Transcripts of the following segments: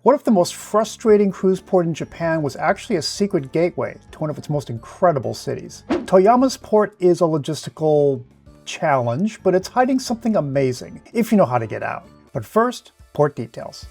What if the most frustrating cruise port in Japan was actually a secret gateway to one of its most incredible cities? Toyama's port is a logistical challenge, but it's hiding something amazing if you know how to get out. But first, port details.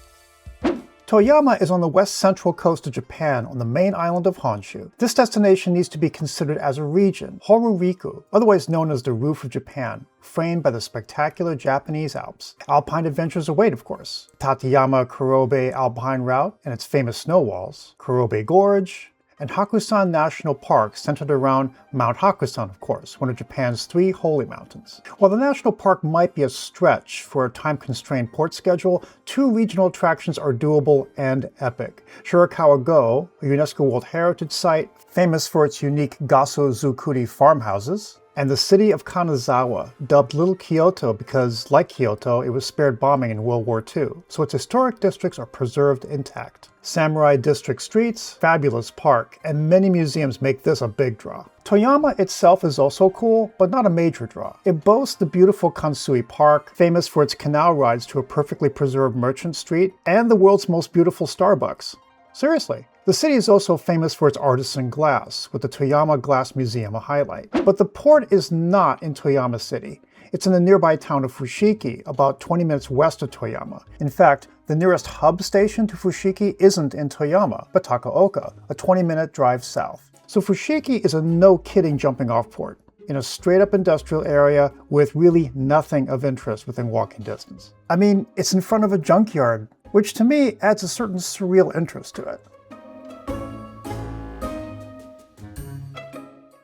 Toyama is on the west central coast of Japan on the main island of Honshu. This destination needs to be considered as a region, Horuriku, otherwise known as the Roof of Japan, framed by the spectacular Japanese Alps. Alpine adventures await, of course. Tateyama-Kurobe Alpine Route and its famous snow walls, Kurobe Gorge, and Hakusan National Park, centered around Mount Hakusan, of course, one of Japan's 3 holy mountains. While the national park might be a stretch for a time-constrained port schedule, 2 regional attractions are doable and epic. Shirakawa-go, a UNESCO World Heritage Site, famous for its unique Gaso-zukuri farmhouses, and the city of Kanazawa, dubbed Little Kyoto because, like Kyoto, it was spared bombing in World War II, so its historic districts are preserved intact. Samurai district streets, fabulous park, and many museums make this a big draw. Toyama itself is also cool, but not a major draw. It boasts the beautiful Kansui Park, famous for its canal rides to a perfectly preserved merchant street, and the world's most beautiful Starbucks. Seriously. The city is also famous for its artisan glass, with the Toyama Glass Museum a highlight. But the port is not in Toyama City. It's in the nearby town of Fushiki, about 20 minutes west of Toyama. In fact, the nearest hub station to Fushiki isn't in Toyama, but Takaoka, a 20-minute drive south. So Fushiki is a no-kidding jumping-off port, in a straight-up industrial area with really nothing of interest within walking distance. I mean, it's in front of a junkyard, which to me adds a certain surreal interest to it.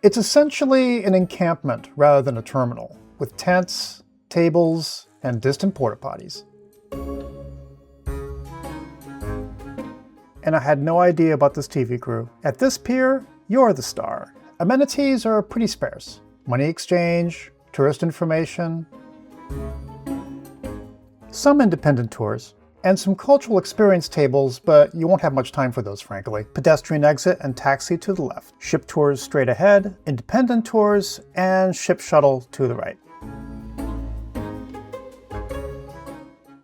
It's essentially an encampment rather than a terminal, with tents, tables, and distant porta potties. And I had no idea about this TV crew. At this pier, you're the star. Amenities are pretty sparse. Money exchange, tourist information, some independent tours, and some cultural experience tables, but you won't have much time for those, frankly. Pedestrian exit and taxi to the left. Ship tours straight ahead, independent tours, and ship shuttle to the right.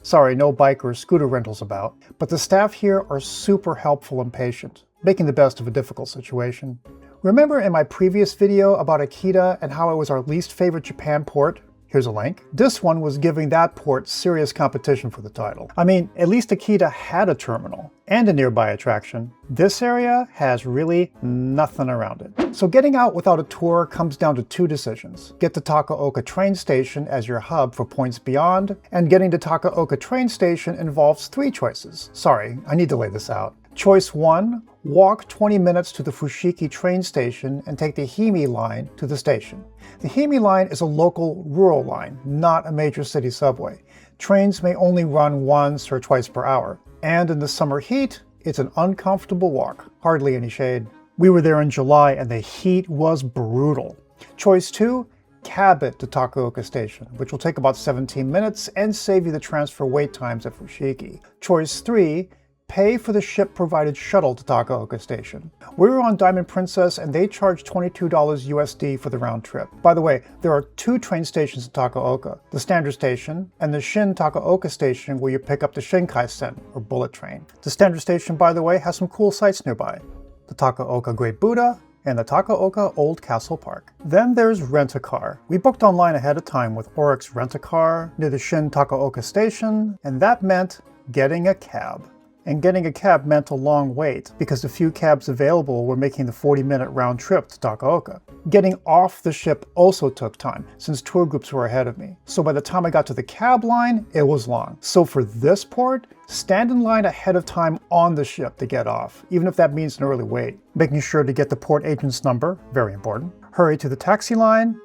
Sorry, no bike or scooter rentals about, but the staff here are super helpful and patient, making the best of a difficult situation. Remember in my previous video about Akita and how it was our least favorite Japan port? Here's a link. This one was giving that port serious competition for the title. I mean, at least Akita had a terminal and a nearby attraction. This area has really nothing around it. So getting out without a tour comes down to 2 decisions. Get to Takaoka train station as your hub for points beyond, and getting to Takaoka train station involves 3 choices. Sorry, I need to lay this out. Choice 1, walk 20 minutes to the Fushiki train station and take the Himi line to the station. The Himi line is a local rural line, not a major city subway. Trains may only run once or twice per hour. And in the summer heat, it's an uncomfortable walk, hardly any shade. We were there in July and the heat was brutal. Choice 2, cab it to Takaoka Station, which will take about 17 minutes and save you the transfer wait times at Fushiki. Choice 3, pay for the ship-provided shuttle to Takaoka Station. We were on Diamond Princess and they charged $22 USD for the round trip. By the way, there are 2 train stations in Takaoka, the Standard Station and the Shin Takaoka Station where you pick up the Shinkansen, or bullet train. The Standard Station, by the way, has some cool sites nearby. The Takaoka Great Buddha and the Takaoka Old Castle Park. Then there's Rent-A-Car. We booked online ahead of time with Oryx Rent-A-Car near the Shin Takaoka Station, and that meant getting a cab. And getting a cab meant a long wait, because the few cabs available were making the 40-minute round trip to Takaoka. Getting off the ship also took time, since tour groups were ahead of me. So by the time I got to the cab line, it was long. So for this port, stand in line ahead of time on the ship to get off, even if that means an early wait. Making sure to get the port agent's number, very important. Hurry to the taxi line,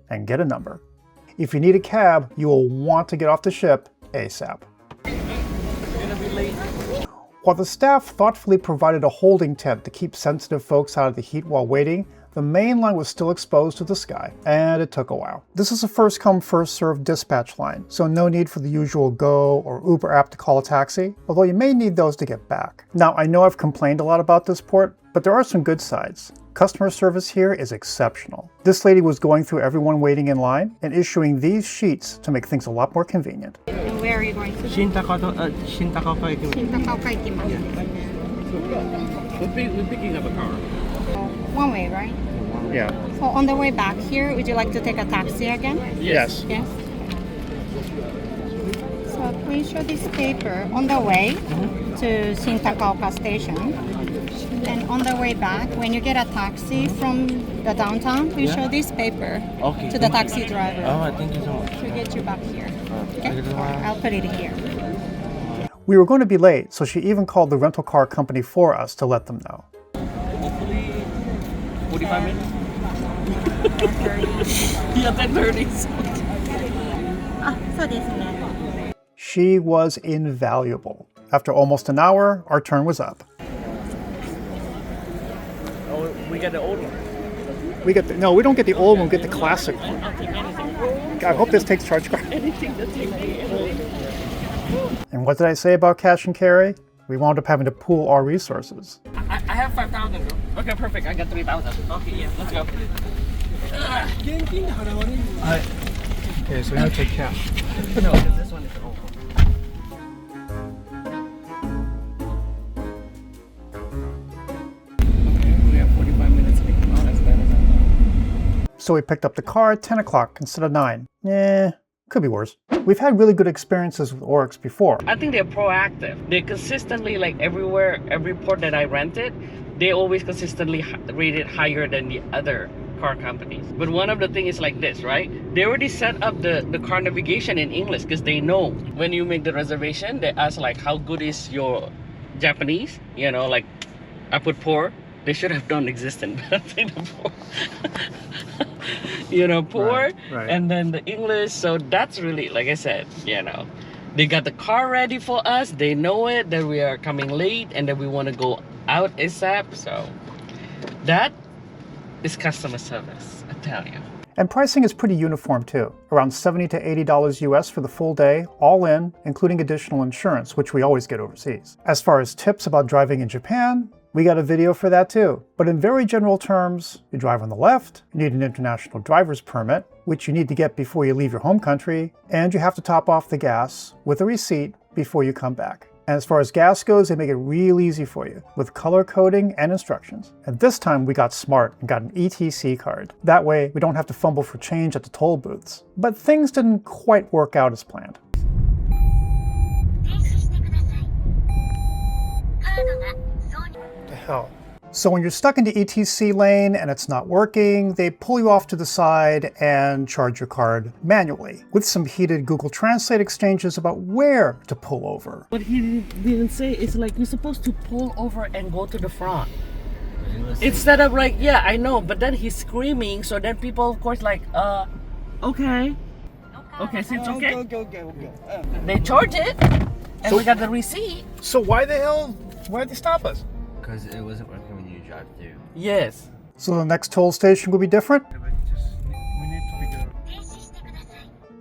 and get a number. If you need a cab, you will want to get off the ship ASAP. While the staff thoughtfully provided a holding tent to keep sensitive folks out of the heat while waiting, the main line was still exposed to the sky, and it took a while. This is a first-come, first-served dispatch line, so no need for the usual Go or Uber app to call a taxi, although you may need those to get back. Now, I know I've complained a lot about this port, but there are some good sides. Customer service here is exceptional. This lady was going through everyone waiting in line and issuing these sheets to make things a lot more convenient. where are you going to? Shintakao ikimasu. Shintakao ikimasu. We're picking up a car. One way, right? Yeah. So on the way back here, would you like to take a taxi again? Yes. Yes. So please show this paper on the way to Shintakao station. And on the way back, when you get a taxi from the downtown, please show this paper to the taxi driver. Oh, thank you so much. To get you back here. Okay? I'll put it here. We were going to be late, so she even called the rental car company for us to let them know. Hopefully 45 minutes? Yeah, 10:30. She was invaluable. After almost an hour, our turn was up. Oh, we got the old one. No, we don't get the old one, we get the classic one. I hope this takes charge card. And what did I say about cash and carry? We wound up having to pool our resources. I have 5,000. Okay, perfect. I got 3,000. Okay, yeah, let's go. Okay, so now take cash. No, this one is the old one. Okay, we have 45 minutes. Oh, that's better. So we picked up the car at 10 o'clock instead of 9. Could be worse. We've had really good experiences with Oryx before. I think they're proactive. They consistently, like everywhere, every port that I rented, they always consistently rate it higher than the other car companies. But one of the things is like this, right? They already set up the car navigation in English because they know when you make the reservation, they ask like, how good is your Japanese? You know, like I put poor. They should have done existent, but I think the poor. You know, poor, right. And then the English. So that's really, like I said, you know, they got the car ready for us. They know it, that we are coming late and that we want to go out ASAP. So that is customer service, I tell you. And pricing is pretty uniform too. Around $70 to $80 US for the full day, all in, including additional insurance, which we always get overseas. As far as tips about driving in Japan, we got a video for that too. But in very general terms, you drive on the left, you need an international driver's permit, which you need to get before you leave your home country, and you have to top off the gas with a receipt before you come back. And as far as gas goes, they make it real easy for you with color coding and instructions. And this time we got smart and got an ETC card. That way we don't have to fumble for change at the toll booths. But things didn't quite work out as planned. What the hell? So when you're stuck in the ETC lane and it's not working, they pull you off to the side and charge your card manually, with some heated Google Translate exchanges about where to pull over. What he didn't say is like you're supposed to pull over and go to the front. Instead of like, yeah, I know, but then he's screaming, so then people of course like, okay. Okay, so it's okay. Okay. They charge it, and we got the receipt. So why'd they stop us? Because it wasn't working when you drive through. Yes. So the next toll station will be different? We need to figure out.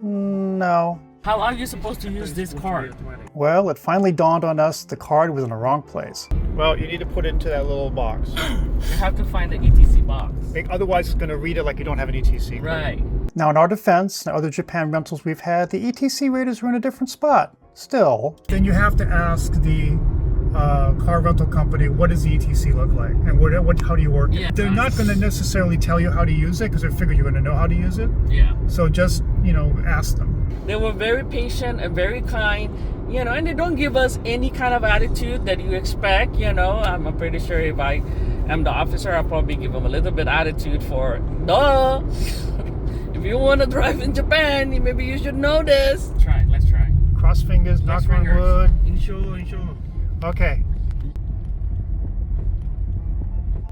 No. How are you supposed to use this card? Well, it finally dawned on us the card was in the wrong place. Well, you need to put it into that little box. You have to find the ETC box. Otherwise, it's going to read it like you don't have an ETC. Right. Now, in our defense, and other Japan rentals we've had, the ETC raters are in a different spot. Still. Then you have to ask the car rental company, what does the ETC look like? And how do you work it? Yeah, They're not going to necessarily tell you how to use it because they figure you're going to know how to use it. Yeah. So just, ask them. They were very patient and very kind, and they don't give us any kind of attitude that you expect, I'm pretty sure if I am the officer, I'll probably give them a little bit attitude for, duh, if you want to drive in Japan, maybe you should know this. Let's try. Cross fingers, knock on wood. Insure. Okay.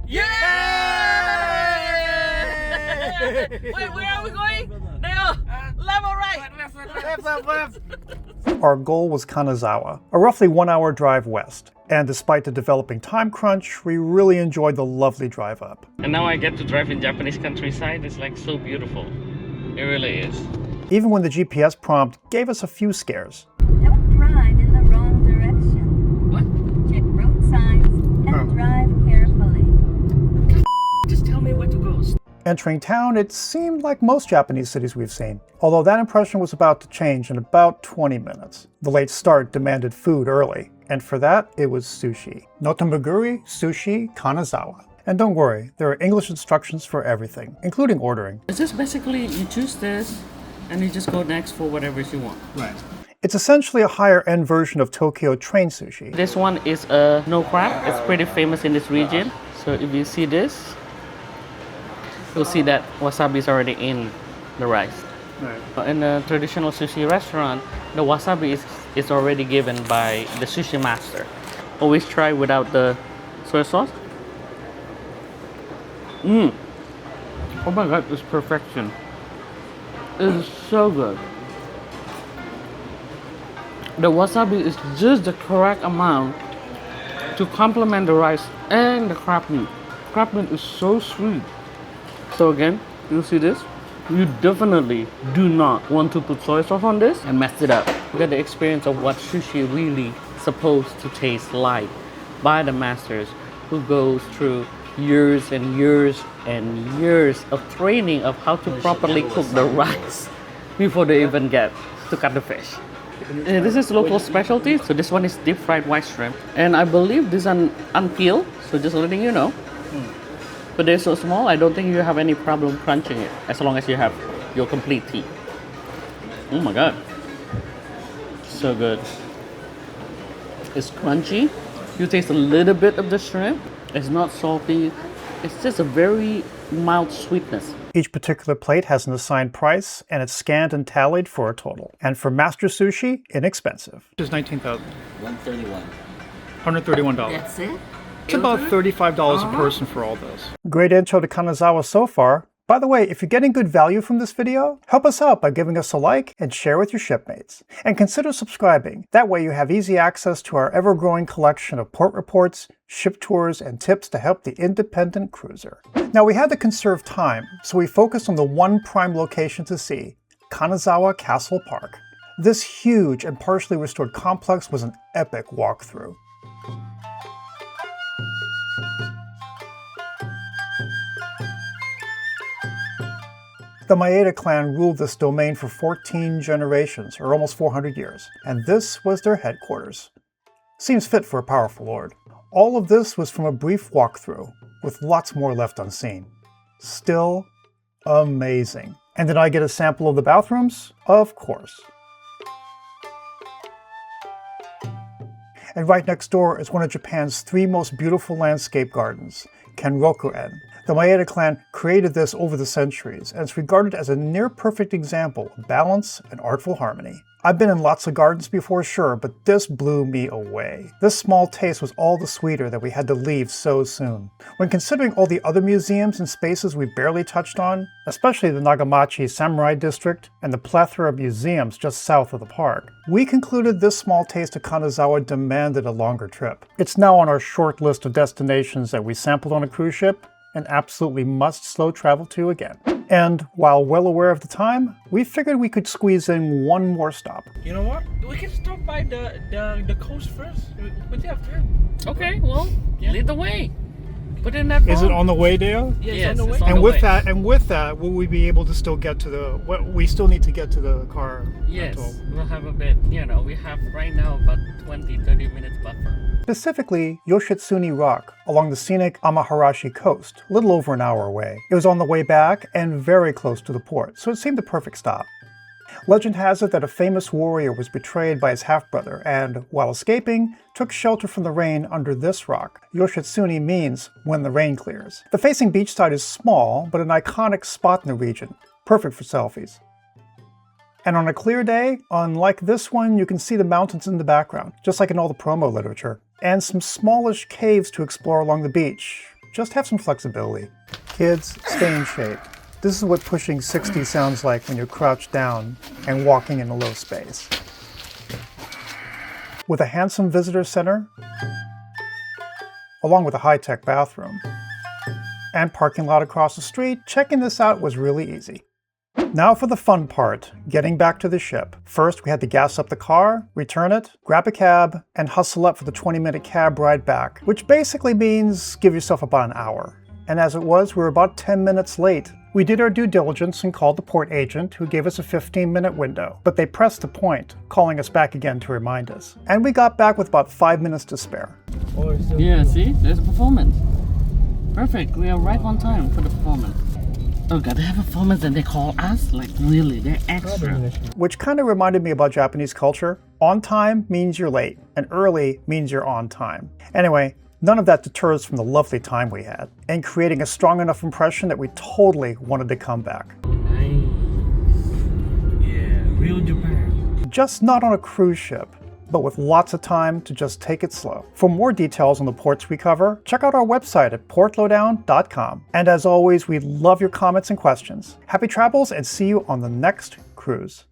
Yay! Wait, where are we going? There. Left or right? Left. Our goal was Kanazawa, a roughly 1-hour drive west. And despite the developing time crunch, we really enjoyed the lovely drive up. And now I get to drive in Japanese countryside. It's like so beautiful. It really is. Even when the GPS prompt gave us a few scares. Don't drive in the wrong direction. What? Check road signs and drive carefully. Just tell me where to go. Entering town, it seemed like most Japanese cities we've seen, although that impression was about to change in about 20 minutes. The late start demanded food early, and for that, it was sushi. Notomaguri Sushi Kanazawa. And don't worry, there are English instructions for everything, including ordering. It's just basically you choose this and you just go next for whatever you want. Right. It's essentially a higher-end version of Tokyo train sushi. This one is a snow crab. It's pretty famous in this region. So if you see this, you'll see that wasabi is already in the rice. Right. In a traditional sushi restaurant, the wasabi is already given by the sushi master. Always try without the soy sauce. Oh my god, it's perfection. It is so good. The wasabi is just the correct amount to complement the rice and the crab meat. Crab meat is so sweet. So again, you see this? You definitely do not want to put soy sauce on this and mess it up. You get the experience of what sushi really supposed to taste like by the masters who goes through years and years and years of training of how to properly cook the rice before they even get to cut the fish. This is local specialty, so this one is deep fried white shrimp, and I believe this is an unpeeled, so just letting you know. But they're so small, I don't think you have any problem crunching it as long as you have your complete teeth. Oh my god, so good. It's crunchy. You taste a little bit of the shrimp. It's not salty. It's just a very mild sweetness. Each particular plate has an assigned price, and it's scanned and tallied for a total. And for Master Sushi, inexpensive. It's $19,000. $131. That's it? It's about $35 a person for all this. Great intro to Kanazawa so far. By the way, if you're getting good value from this video, help us out by giving us a like and share with your shipmates. And consider subscribing. That way you have easy access to our ever-growing collection of port reports, ship tours, and tips to help the independent cruiser. Now we had to conserve time, so we focused on the one prime location to see, Kanazawa Castle Park. This huge and partially restored complex was an epic walkthrough. The Maeda clan ruled this domain for 14 generations, or almost 400 years, and this was their headquarters. Seems fit for a powerful lord. All of this was from a brief walkthrough, with lots more left unseen. Still amazing. And did I get a sample of the bathrooms? Of course. And right next door is one of Japan's 3 most beautiful landscape gardens, Kenrokuen. The Maeda clan created this over the centuries, and it's regarded as a near-perfect example of balance and artful harmony. I've been in lots of gardens before, sure, but this blew me away. This small taste was all the sweeter that we had to leave so soon. When considering all the other museums and spaces we barely touched on, especially the Nagamachi Samurai District and the plethora of museums just south of the park, we concluded this small taste of Kanazawa demanded a longer trip. It's now on our short list of destinations that we sampled on a cruise ship, and absolutely must slow travel to again. And while well aware of the time, we figured we could squeeze in one more stop. You know what? We can stop by the coast first. What do you have to? Okay, well, lead the way. Put in that phone. Is it on the way, Deo? Yes, on the way. it's on And the with way. that, will we be able to still get to the? We still need to get to the car. Yes, rental. we'll have a bit. We have right now about 20-30 minutes buffer. Specifically, Yoshitsune Rock along the scenic Amaharashi coast, a little over an hour away. It was on the way back and very close to the port, so it seemed the perfect stop. Legend has it that a famous warrior was betrayed by his half-brother and, while escaping, took shelter from the rain under this rock. Yoshitsune means when the rain clears. The facing beachside is small, but an iconic spot in the region, perfect for selfies. And on a clear day, unlike this one, you can see the mountains in the background, just like in all the promo literature, and some smallish caves to explore along the beach. Just have some flexibility. Kids, stay in shape. This is what pushing 60 sounds like when you're crouched down and walking in a low space. With a handsome visitor center, along with a high-tech bathroom, and parking lot across the street, checking this out was really easy. Now for the fun part, getting back to the ship. First, we had to gas up the car, return it, grab a cab, and hustle up for the 20-minute cab ride back, which basically means give yourself about an hour. and as it was, we were about 10 minutes late. We did our due diligence and called the port agent, who gave us a 15-minute window, but they pressed the point, calling us back again to remind us. And we got back with about 5 minutes to spare. Yeah, see? There's a performance. Perfect. We are right on time for the performance. Oh god, they have a performance and they call us? Like really, they're extra. Which kind of reminded me about Japanese culture. On time means you're late, and early means you're on time. Anyway, none of that deters from the lovely time we had, and creating a strong enough impression that we totally wanted to come back. Nice. Yeah, real Japan. Just not on a cruise ship, but with lots of time to just take it slow. For more details on the ports we cover, check out our website at portlowdown.com. And as always, we love your comments and questions. Happy travels and see you on the next cruise.